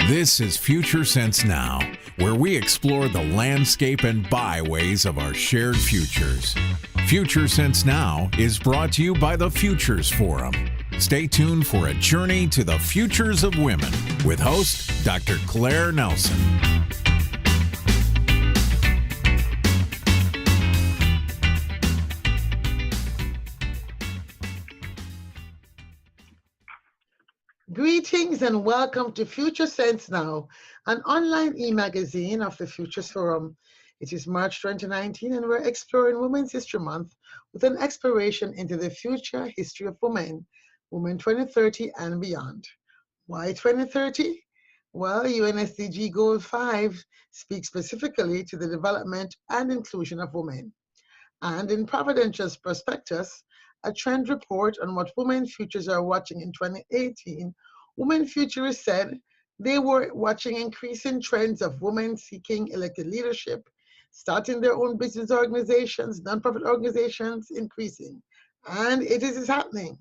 This is Future Sense Now, where we explore the landscape and byways of our shared futures. Future Sense Now is brought to you by the Futures Forum. Stay tuned for a journey to the futures of women with host Dr. Claire Nelson. Greetings and welcome to Future Sense Now, an online e-magazine of the Futures Forum. It is March 2019 and we're exploring Women's History Month with an exploration into the future history of women, Women 2030 and beyond. Why 2030? Well, UNSDG Goal 5 speaks specifically to the development and inclusion of women. And in Providential's Prospectus, a trend report on what women futures are watching in 2018, Women Futurists said they were watching increasing trends of women seeking elected leadership, starting their own business organizations, nonprofit organizations increasing. And it is happening.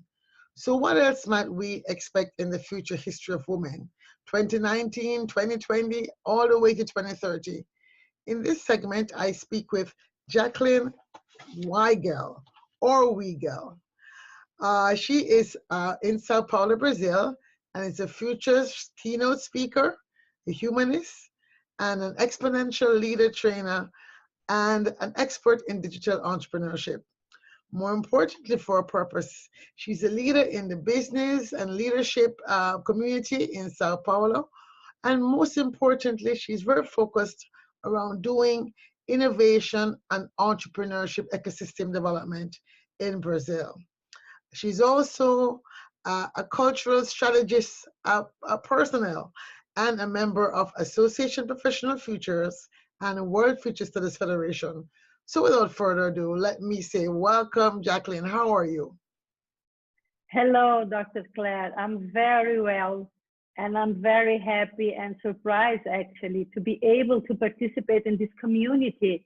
So what else might we expect in the future history of women? 2019, 2020, all the way to 2030. In this segment, I speak with Jaqueline Weigel. She is in Sao Paulo, Brazil, and is a futures keynote speaker, a humanist, and an exponential leader trainer, and an expert in digital entrepreneurship. More importantly for her purpose, she's a leader in the business and leadership community in Sao Paulo. And most importantly, she's very focused around doing innovation and entrepreneurship ecosystem development in Brazil. She's also a cultural strategist personnel and a member of Association Professional Futures and World Future Studies Federation. So without further ado, let me say welcome, Jaqueline. How are you? Hello, Dr. Claire. I'm very well. And I'm very happy and surprised, actually, to be able to participate in this community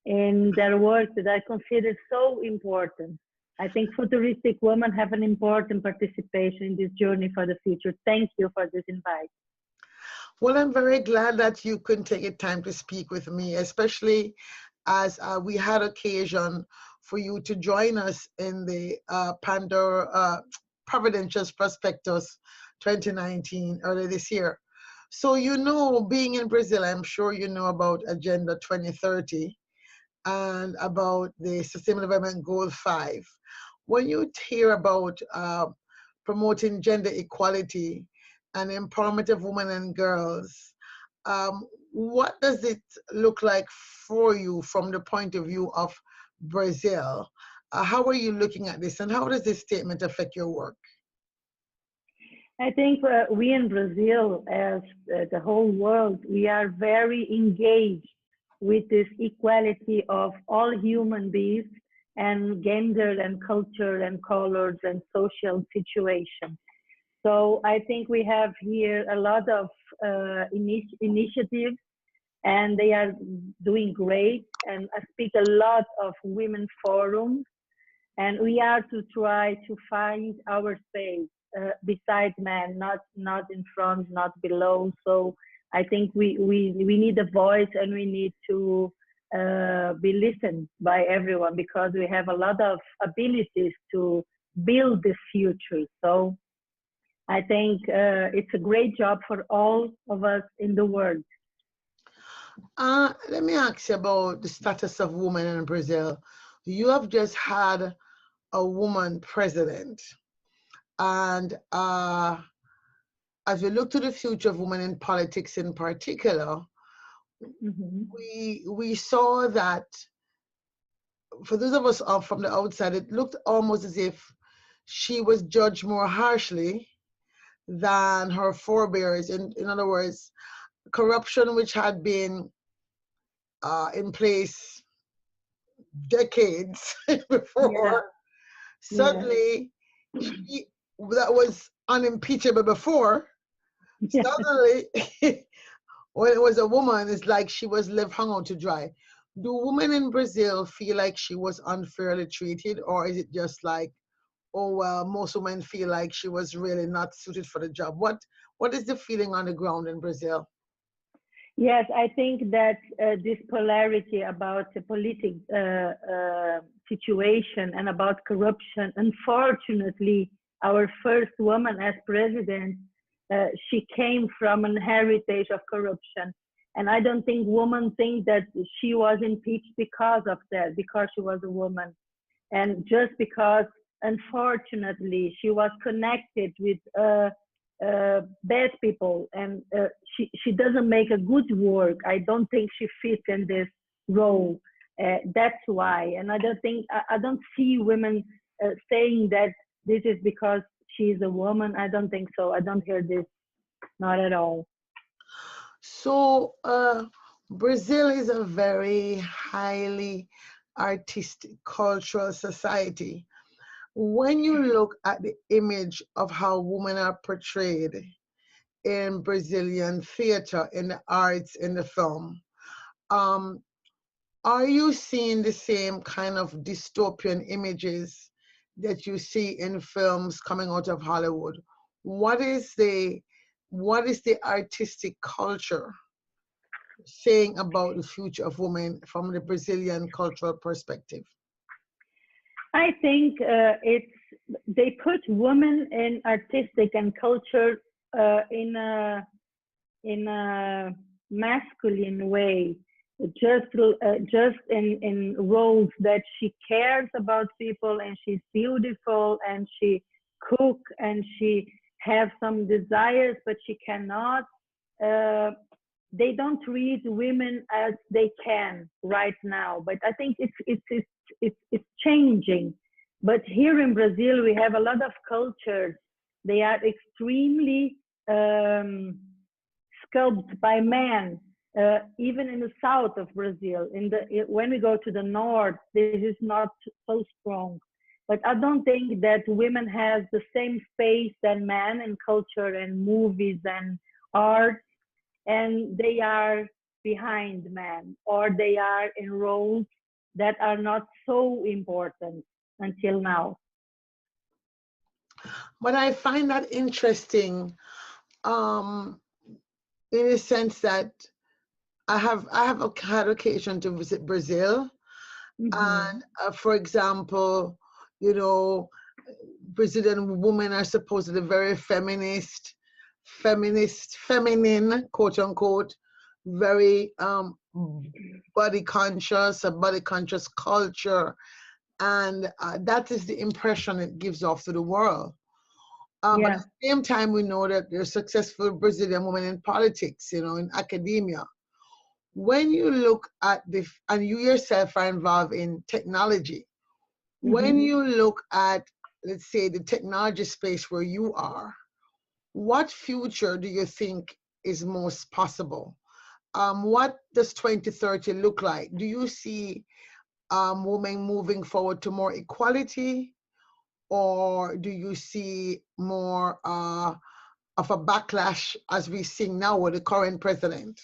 in their work that I consider so important. I think futuristic women have an important participation in this journey for the future. Thank you for this invite. Well, I'm very glad that you could take the time to speak with me, especially as we had occasion for you to join us in the Providential's Prospectus 2019, earlier this year. So, you know, being in Brazil, I'm sure you know about Agenda 2030 and about the Sustainable Development Goal 5. When you hear about promoting gender equality and empowerment of women and girls, what does it look like for you from the point of view of Brazil? How are you looking at this, and how does this statement affect your work? I think we in Brazil, as the whole world, we are very engaged with this equality of all human beings and gender and culture and colors and social situations. So I think we have here a lot of initiatives, and they are doing great. And I speak a lot of women forums, and we are to try to find our space. Beside men, not in front, not below. So I think we need a voice, and we need to be listened by everyone, because we have a lot of abilities to build this future. So I think it's a great job for all of us in the world. Let me ask you about the status of women in Brazil. You have just had a woman president. And as we look to the future of women in politics in particular, we saw that for those of us from the outside, it looked almost as if she was judged more harshly than her forebears. In other words, corruption which had been in place decades before, suddenly that was unimpeachable before, suddenly when it was a woman, it's like she was left hung out to dry. Do women in Brazil feel like she was unfairly treated, or is it just like oh well, most women feel like she was really not suited for the job. What is the feeling on the ground in Brazil? Yes, I think that this polarity about the political situation and about corruption, unfortunately, our first woman as president, she came from an heritage of corruption. And I don't think women think that she was impeached because of that, because she was a woman. And just because, unfortunately, she was connected with bad people, and she doesn't make a good work. I don't think she fits in this role. That's why. And I don't see women saying that this is because she's a woman. I don't think so. I don't hear this, not at all. So Brazil is a very highly artistic cultural society. When you look at the image of how women are portrayed in Brazilian theater, in the arts, in the film, um, are you seeing the same kind of dystopian images that you see in films coming out of Hollywood? What is the artistic culture saying about the future of women from the Brazilian cultural perspective? I think they put women in artistic and culture in a masculine way, just in roles that she cares about people and she's beautiful and she cook and she has some desires but she cannot. They don't treat women as they can right now, but I think it's changing. But here in Brazil, we have a lot of cultures. They are extremely sculpted by men, even in the south of Brazil. When we go to the north, this is not so strong. But I don't think that women have the same space than men in culture and movies and art, and they are behind men, or they are in roles that are not so important until now. But I find that interesting, um, in a sense that I have had occasion to visit Brazil, and for example, you know, Brazilian women are supposedly very feminine, quote unquote, very body conscious, a body conscious culture, and that is the impression it gives off to the world. But at the same time, we know that there's successful Brazilian women in politics, you know, in academia. When you look at and you yourself are involved in technology, when you look at, let's say, the technology space where you are, what future do you think is most possible? What does 2030 look like? Do you see women moving forward to more equality, or do you see more of a backlash as we see now with the current president?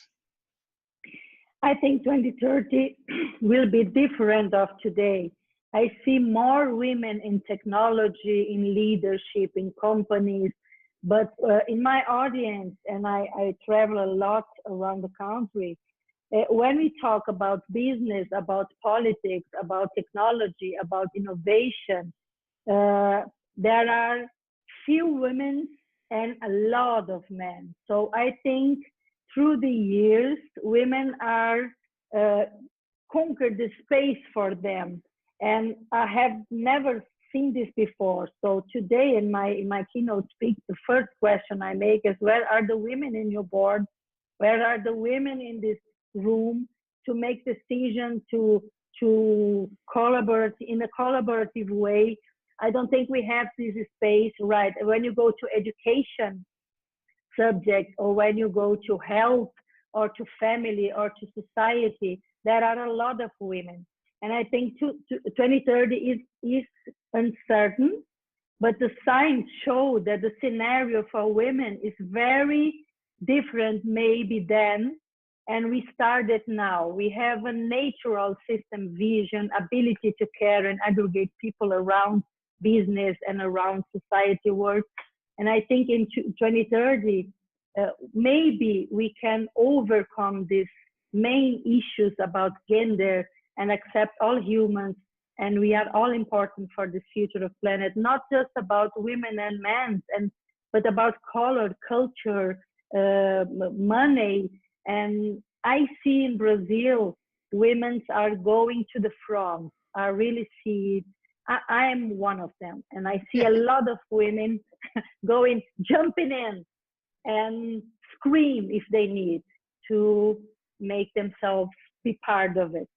I think 2030 will be different of today. I see more women in technology, in leadership, in companies, but in my audience, and I travel a lot around the country, when we talk about business, about politics, about technology, about innovation, there are few women and a lot of men. So I think through the years, women are conquered the space for them. And I have never seen this before. So today in my keynote speech, the first question I make is, where are the women in your board? Where are the women in this room to make decisions, to collaborate in a collaborative way? I don't think we have this space, right? When you go to education subject, or when you go to health or to family or to society, there are a lot of women. And I think 2030 is uncertain, but the signs show that the scenario for women is very different maybe then, and we started now. We have a natural system vision, ability to care and aggregate people around business and around society work. And I think in 2030, maybe we can overcome these main issues about gender and accept all humans, and we are all important for the future of planet, not just about women and men, but about color, culture, money. And I see in Brazil, women are going to the front. I really see it. I am one of them, and I see a lot of women jumping in and scream if they need to make themselves be part of it.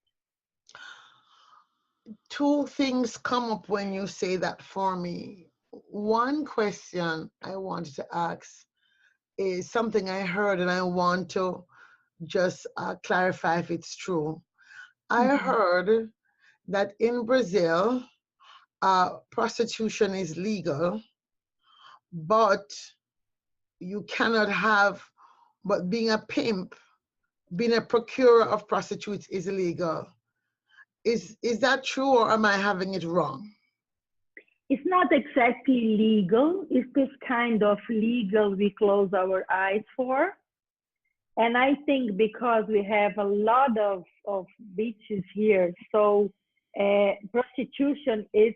Two things come up when you say that for me. One question I wanted to ask is something I heard, and I want to just clarify if it's true. I heard that in Brazil, prostitution is legal, but you cannot have, but being a pimp, being a procurer of prostitutes is illegal. Is that true, or am I having it wrong? It's not exactly legal. It's this kind of legal we close our eyes for. And I think because we have a lot of beaches here, so prostitution is,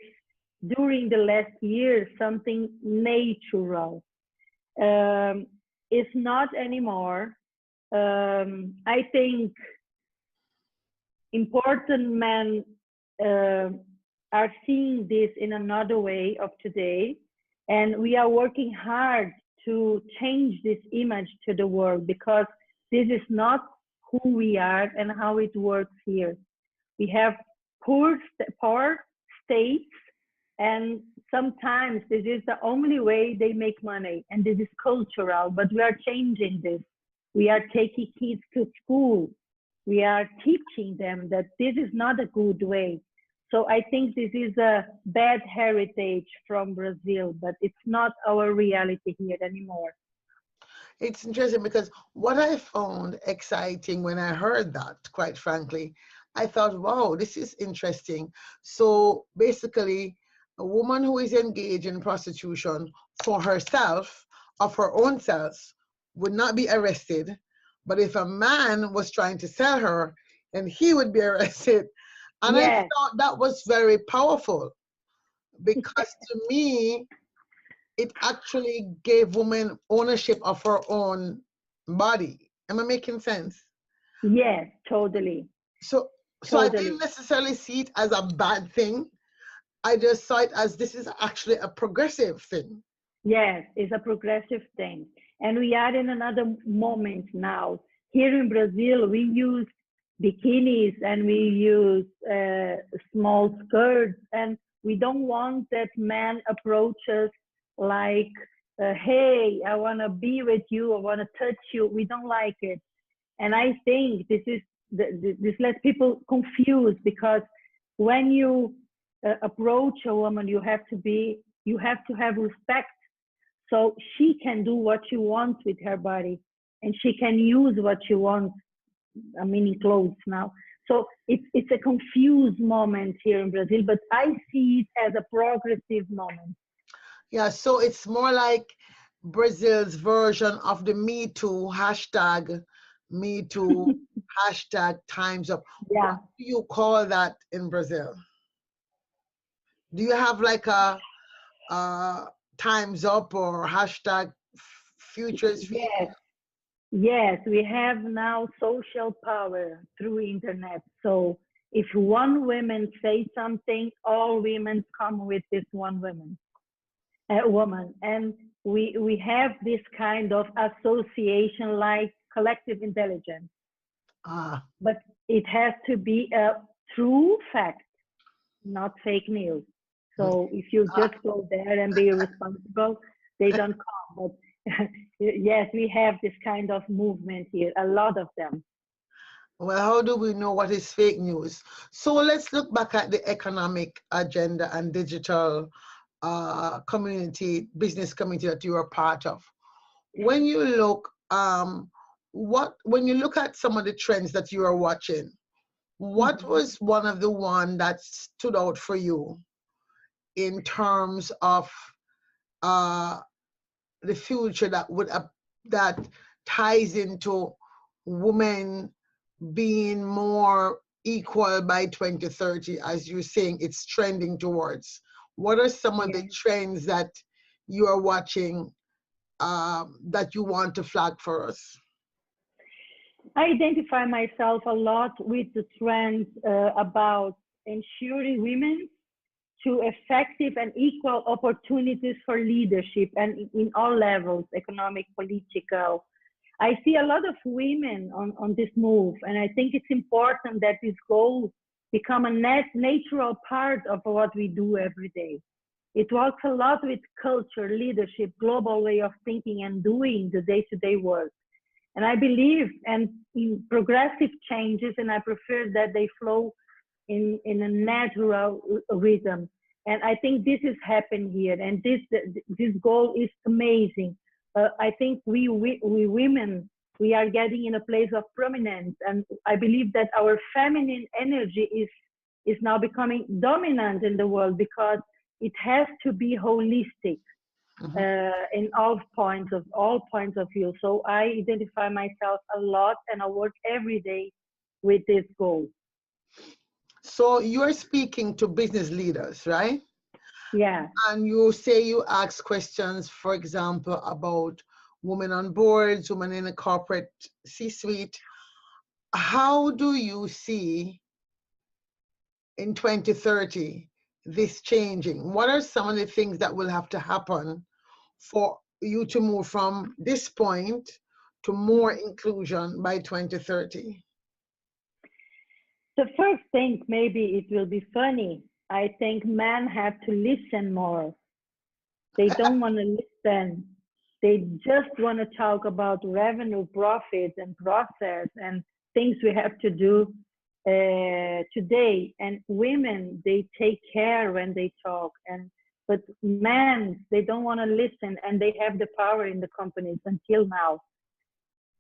during the last year, something natural. It's not anymore. I think important men are seeing this in another way of today, and we are working hard to change this image to the world, because this is not who we are and how it works here. We have poor states, and sometimes this is the only way they make money, and this is cultural, but we are changing this. We are taking kids to school. We are teaching them that this is not a good way. So I think this is a bad heritage from Brazil, but it's not our reality here anymore. It's interesting because what I found exciting when I heard that, quite frankly, I thought, wow, this is interesting. So basically, a woman who is engaged in prostitution for herself, of her own self, would not be arrested. But if a man was trying to sell her, then he would be arrested. And I thought that was very powerful, because to me, it actually gave women ownership of her own body. Am I making sense? Yes, totally. So I didn't necessarily see it as a bad thing. I just saw it as this is actually a progressive thing. Yes, it's a progressive thing. And we are in another moment now. Here in Brazil, we use bikinis and we use small skirts, and we don't want that man approach us like, hey, I want to be with you, I want to touch you. We don't like it. And I think this lets people confused, because when you approach a woman, you have to have respect. So she can do what she wants with her body, and she can use what she wants. I mean, in clothes now. So it's a confused moment here in Brazil, but I see it as a progressive moment. Yeah, so it's more like Brazil's version of the Me Too hashtag, Me Too hashtag Time's Up. Yeah. What do you call that in Brazil? Do you have like a Time's Up or hashtag Futurist? Yes, we have now social power through internet. So if one woman says something, all women come with this one woman. And we have this kind of association like collective intelligence. But it has to be a true fact, not fake news. So if you just go there and be responsible, they don't come. But yes, we have this kind of movement here, a lot of them. Well, how do we know what is fake news? So let's look back at the economic agenda and digital community, business community that you are part of. When you look, when you look at some of the trends that you are watching, what was one of the one that stood out for you in terms of the future that would that ties into women being more equal by 2030, as you're saying it's trending towards? What are some of the trends that you are watching that you want to flag for us? I identify myself a lot with the trends about ensuring women to effective and equal opportunities for leadership and in all levels, economic, political. I see a lot of women on this move, and I think it's important that this goal become a natural part of what we do every day. It works a lot with culture, leadership, global way of thinking and doing the day-to-day work. And I believe in progressive changes, and I prefer that they flow in a natural rhythm. And I think this is happening here, and this goal is amazing. I think we women, we are getting in a place of prominence, and I believe that our feminine energy is now becoming dominant in the world, because it has to be holistic. In all points of view. So I identify myself a lot, and I work every day with this goal. So you're speaking to business leaders, right? Yeah. And you say you ask questions, for example, about women on boards, women in a corporate C-suite. How do you see in 2030 this changing? What are some of the things that will have to happen for you to move from this point to more inclusion by 2030? The first thing, maybe it will be funny, I think men have to listen more. They don't want to listen. They just want to talk about revenue, profits, and process and things we have to do today. And women, they take care when they talk. But men, they don't want to listen, and they have the power in the companies until now.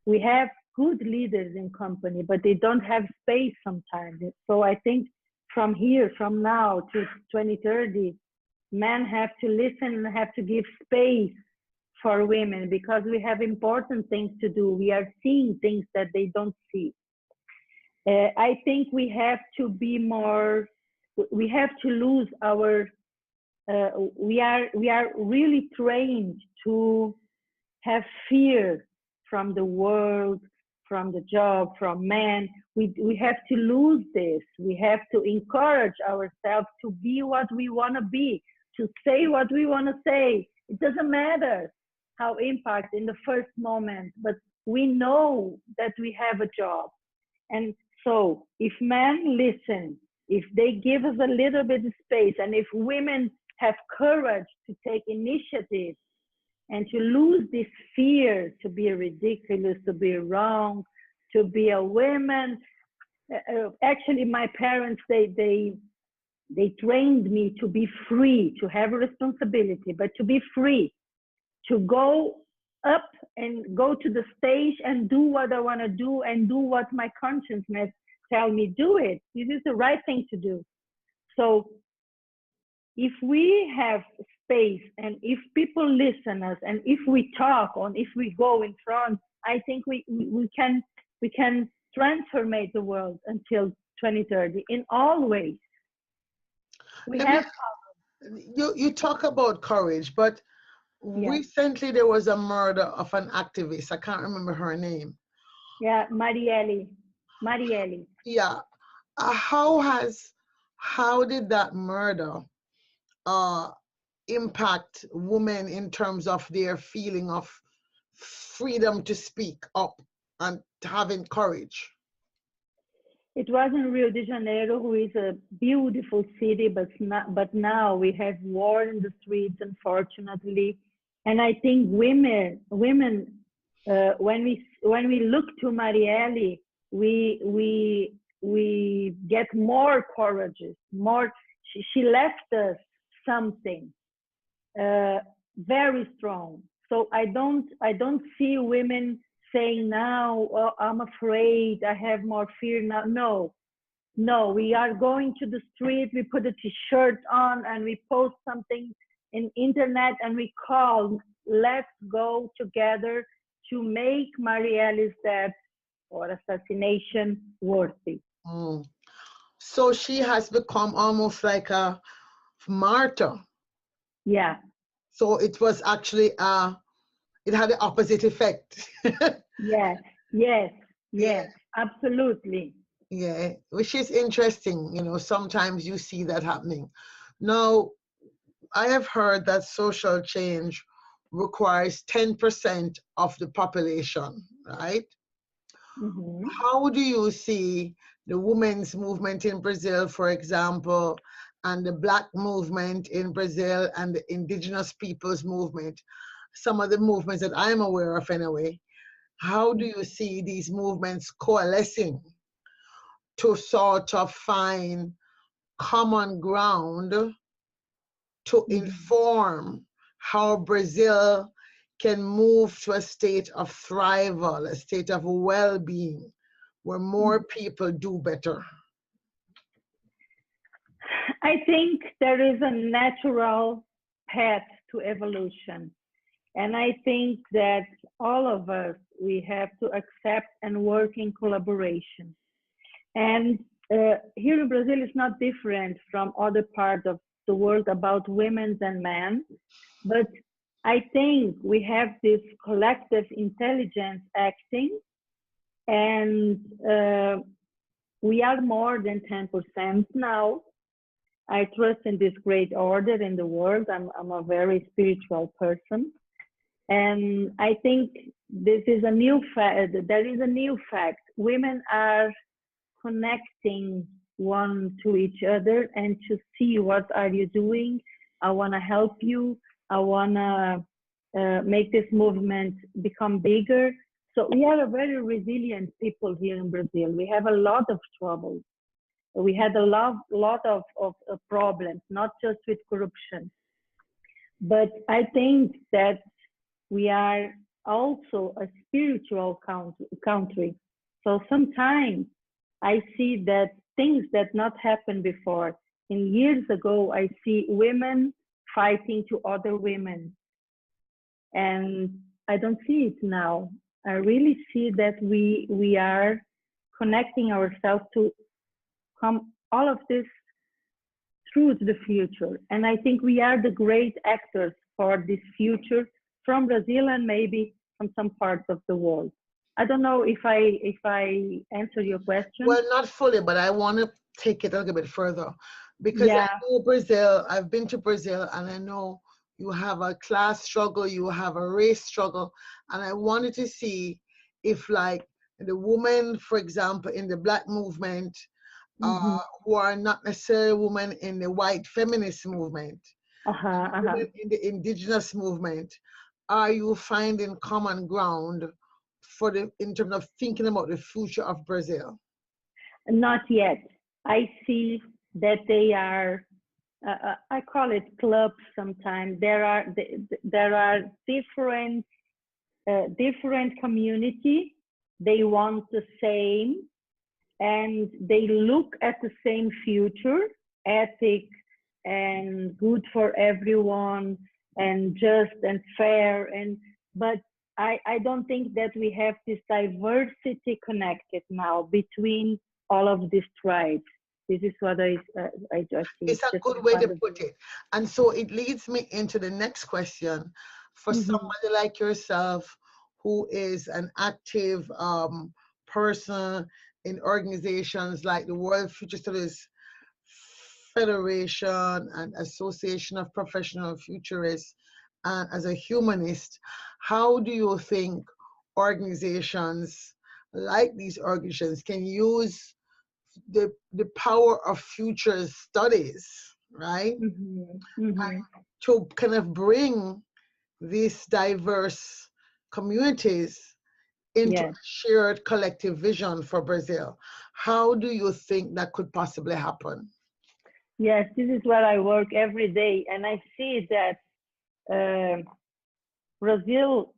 We have good leaders in company, but they don't have space sometimes. So I think from now to 2030, men have to listen and have to give space for women, because we have important things to do. We are seeing things that they don't see. I think we have to be more, we have to lose our, we are really trained to have fear from the world, from the job, from men. We have to lose this. We have to encourage ourselves to be what we want to be, to say what we want to say. It doesn't matter how impact in the first moment, but we know that we have a job. And so if men listen, if they give us a little bit of space, and if women have courage to take initiative and to lose this fear to be ridiculous, to be wrong, to be a woman. Actually, my parents, they trained me to be free, to have responsibility, but to be free, to go up and go to the stage and do what I want to do and do what my conscience may tell me do it. This is the right thing to do. So if we have space, and if people listen us, and if we talk, and if we go in front, I think we can transform the world until 2030 in all ways. You talk about courage, but recently there was a murder of an activist. I can't remember her name. Yeah, Marielle. Yeah. How did that murder impact women in terms of their feeling of freedom to speak up and having courage? It was in Rio de Janeiro, who is a beautiful city, but now we have war in the streets, unfortunately. And I think women, when we look to Marielle, we get more courageous, more. She left us something very strong. So I don't see women saying now, oh, I'm afraid, I have more fear now. No, No, we are going to the street, we put a t-shirt on and we post something in internet and we call, let's go together to make Marielle's death or assassination worthy. Mm. So she has become almost like a martyr. Yeah. So it was actually it had the opposite effect. Yes, yes, yes, absolutely. Yeah, which is interesting. You know, sometimes you see that happening. Now, I have heard that social change requires 10% of the population, right? Mm-hmm. How do you see the women's movement in Brazil, for example, and the Black movement in Brazil and the indigenous peoples movement, some of the movements that I'm aware of anyway? How do you see these movements coalescing to sort of find common ground to inform how Brazil can move to a state of thrival, a state of well-being, where more people do better? I think there is a natural path to evolution. And I think that all of us, we have to accept and work in collaboration. And here in Brazil, it's not different from other parts of the world about women and men. But I think we have this collective intelligence acting, and we are more than 10% now. I trust in this great order in the world. I'm a very spiritual person. And I think this is a new fact. There is a new fact. Women are connecting one to each other and to see what are you doing. I want to help you. I want to make this movement become bigger. So we are a very resilient people here in Brazil. We have a lot of trouble. We had a lot of problems, not just with corruption. But I think that we are also a spiritual country. So sometimes I see that things that not happened before. In years ago, I see women fighting to other women. And I don't see it now. I really see that we are connecting ourselves to come all of this through the future. And I think we are the great actors for this future from Brazil and maybe from some parts of the world. I don't know if I answer your question. Well, not fully, but I want to take it a little bit further, because I know Brazil, I've been to Brazil, and I know you have a class struggle, you have a race struggle, and I wanted to see if, like, the women, for example, in the Black movement, who are not necessarily women in the white feminist movement, women in the indigenous movement, are you finding common ground for in terms of thinking about the future of Brazil? Not yet. I see that they are, I call it clubs sometimes. There are different community. They want the same, and they look at the same future, ethic and good for everyone and just and fair. But I don't think that we have this diversity connected now between all of these tribes. This is what I just see. It's a good way to put it. And so it leads me into the next question. For somebody like yourself, who is an active person in organizations like the World Future Studies Federation and Association of Professional Futurists, and as a humanist, how do you think organizations like these organizations can use the power of future studies, right? And to kind of bring these diverse communities into a shared collective vision for Brazil? How do you think that could possibly happen? Yes, this is where I work every day, and I see that Brazil,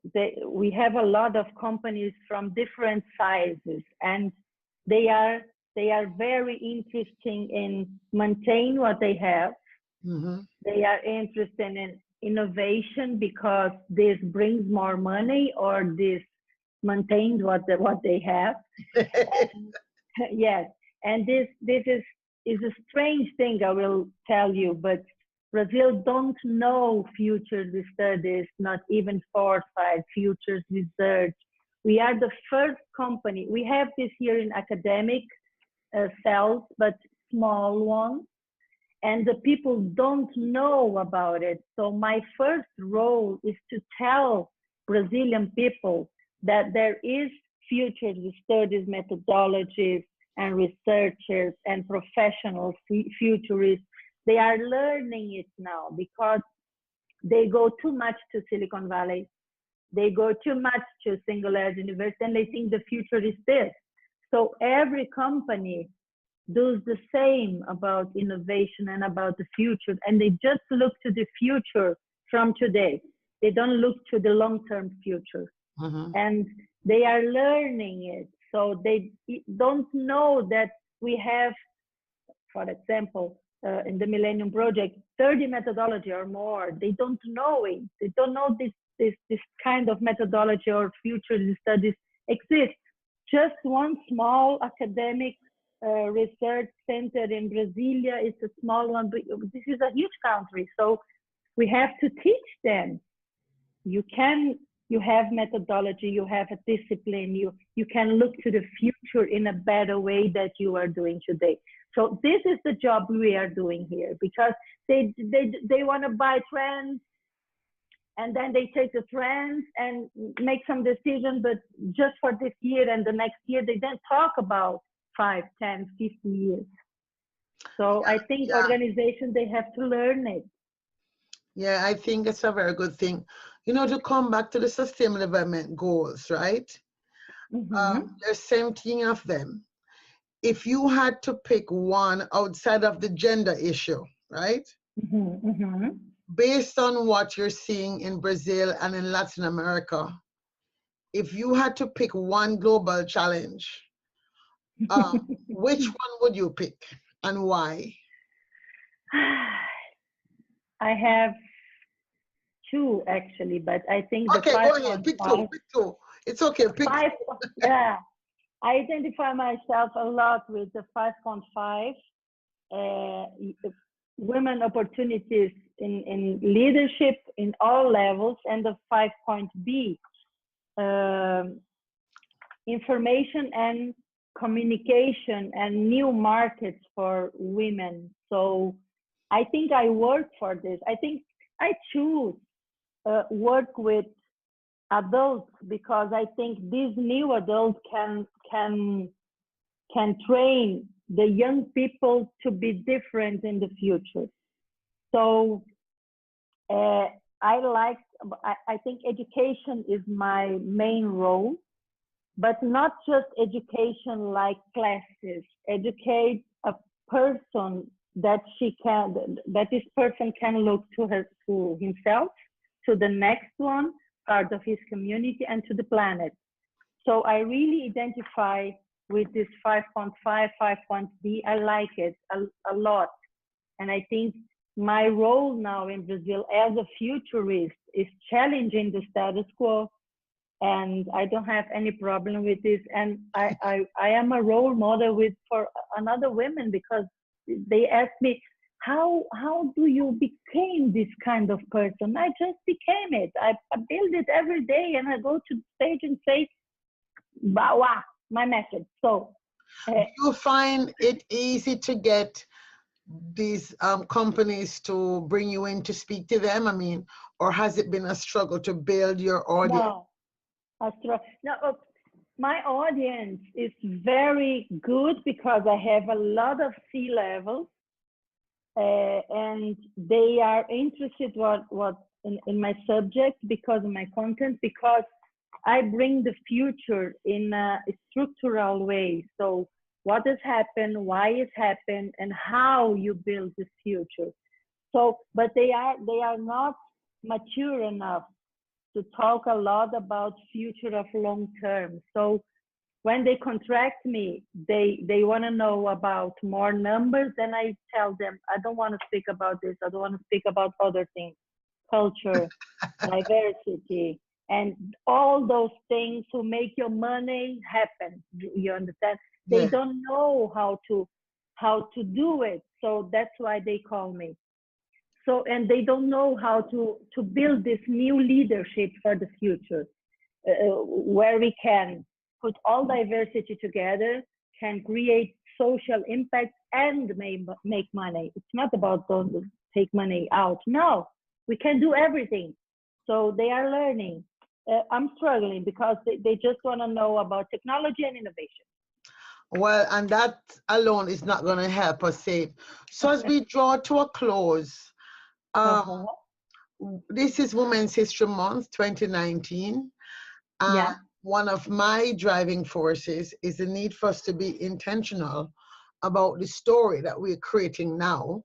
we have a lot of companies from different sizes, and they are They are very interested in maintain what they have. They are interested in innovation because this brings more money, or this maintains what they have. And, yes, and this is a strange thing, I will tell you, but Brazil don't know future studies, not even foresight, futures research. We are the first company. We have this here in academic cells, but small ones, and the people don't know about it. So my first role is to tell Brazilian people that there is future studies methodologies and researchers and professional futurists. They are learning it now because they go too much to Silicon Valley. They go too much to Singularity University, and they think the future is this. So every company does the same about innovation and about the future, and they just look to the future from today. They don't look to the long-term future. And they are learning it. So they don't know that we have, for example, in the Millennium Project, 30 methodology or more. They don't know it. They don't know this kind of methodology or future studies exist. Just one small academic research center in Brasilia is a small one, but this is a huge country. So we have to teach them. You have methodology, you have a discipline, you can look to the future in a better way that you are doing today. So this is the job we are doing here, because they want to buy trends, and then they take the trends and make some decisions, but just for this year and the next year, they then talk about 5, 10, 50 years. So I think organizations, they have to learn it. Yeah, I think it's a very good thing. You know, to come back to the Sustainable Development Goals, right? There's 17 of them. If you had to pick one outside of the gender issue, right? Based on what you're seeing in Brazil and in Latin America, if you had to pick one global challenge, which one would you pick and why? I have two actually, but I think the okay, go ahead. Pick two. It's okay. Pick 5. Yeah, I identify myself a lot with the 5.5 women opportunities in leadership in all levels, and the 5.B information and communication and new markets for women. So I think I work for this. I think I choose work with adults because I think these new adults can train the young people to be different in the future. So I think education is my main role, but not just education like classes. Educate a person that this person can look to himself, to the next one, part of his community, and to the planet. So I really identify with this 5.5, 5.B. I like it a lot. And I think my role now in Brazil as a futurist is challenging the status quo. And I don't have any problem with this. And I am a role model for another women, because they ask me, how do you become this kind of person? I just became it. I build it every day, and I go to the stage and say, "Bawa, my message." So do you find it easy to get these companies to bring you in to speak to them? I mean, or has it been a struggle to build your audience? No, my audience is very good because I have a lot of C-levels, and they are interested in my subject because of my content, because I bring the future in a structural way. So what has happened, why it happened, and how you build this future. So, but they are not mature enough to talk a lot about future of long term. So when they contract me, they want to know about more numbers, and I tell them, I don't want to speak about this. I don't want to speak about other things, culture, diversity, and all those things to make your money happen. You understand? They Yeah. don't know how to do it. So that's why they call me. So, and they don't know how to build this new leadership for the future, where we can put all diversity together, can create social impact and make money. It's not about don't take money out. No, we can do everything. So they are learning. I'm struggling because they just want to know about technology and innovation. Well, and that alone is not going to help us save. So as we draw to a close, this is Women's History Month 2019. Yeah. One of my driving forces is the need for us to be intentional about the story that we're creating now,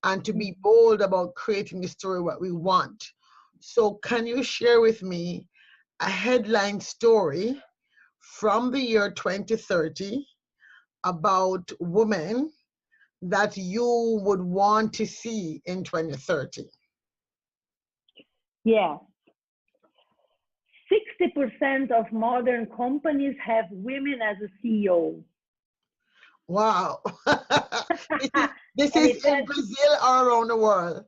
and to be bold about creating the story what we want. So can you share with me a headline story from the year 2030 about women that you would want to see in 2030? Yeah. 60% of modern companies have women as a CEO. Wow. This is in Brazil or around the world?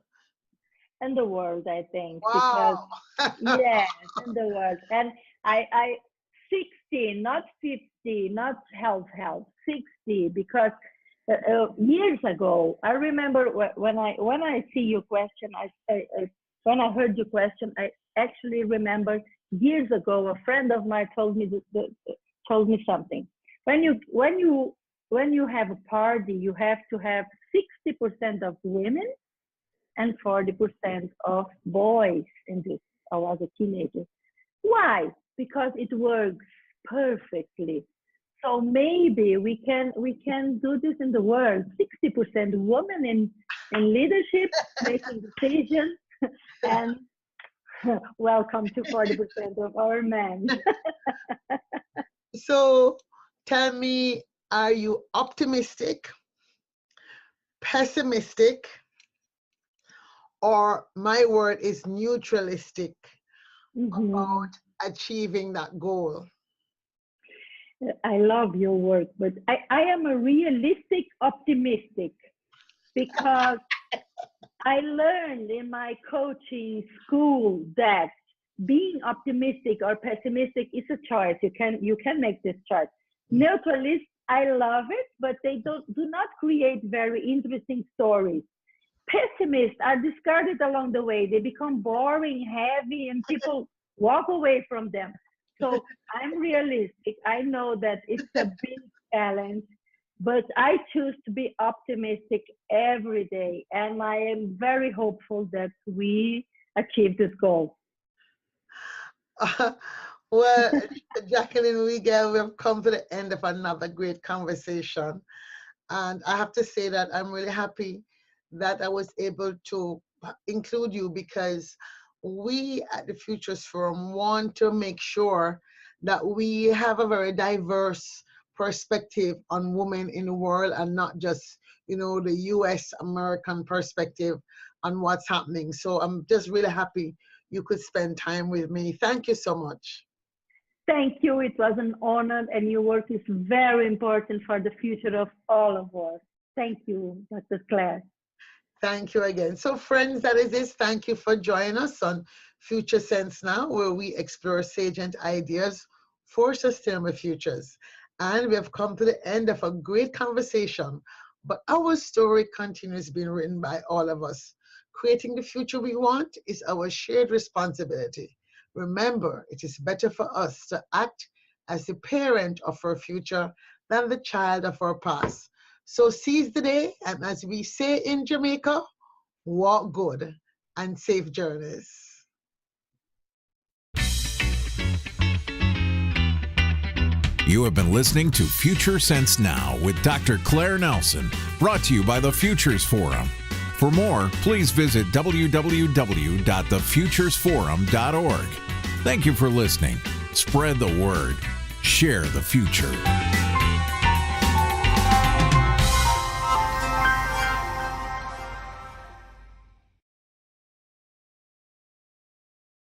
In the world, I think. Wow. Because, yes, in the world. And I 60, not 50, not health, 60, because years ago, I remember when I see your question, when I heard your question, I actually remember years ago, a friend of mine told me something. When you have a party, you have to have 60% of women and 40% of boys in this. I was a teenager. Why? Because it works perfectly. So maybe we can do this in the world. 60% women in leadership, making decisions, and welcome to 40% of our men. So tell me, are you optimistic, pessimistic, or my word is neutralistic about achieving that goal? I love your work, but I am a realistic optimistic, because I learned in my coaching school that being optimistic or pessimistic is a choice. You can make this choice. Neutralist, I love it, but they do not create very interesting stories. Pessimists are discarded along the way. They become boring, heavy, and people walk away from them. So I'm realistic. I know that it's a big challenge, but I choose to be optimistic every day. And I am very hopeful that we achieve this goal. Well, Jaqueline, Weigel, we've come to the end of another great conversation. And I have to say that I'm really happy that I was able to include you, because we at the Futurist Forum want to make sure that we have a very diverse perspective on women in the world, and not just, the US American perspective on what's happening. So I'm just really happy you could spend time with me. Thank you so much. Thank you. It was an honor, and your work is very important for the future of all of us. Thank you, Dr. Claire. Thank you again. So friends, that is it. Thank you for joining us on Future Sense Now, where we explore salient ideas for sustainable futures. And we have come to the end of a great conversation, but our story continues being written by all of us. Creating the future we want is our shared responsibility. Remember, it is better for us to act as the parent of our future than the child of our past. So seize the day, and as we say in Jamaica, walk good and safe journeys. You have been listening to Future Sense Now with Dr. Claire Nelson, brought to you by the Futures Forum. For more, please visit www.thefuturesforum.org. Thank you for listening. Spread the word. Share the future.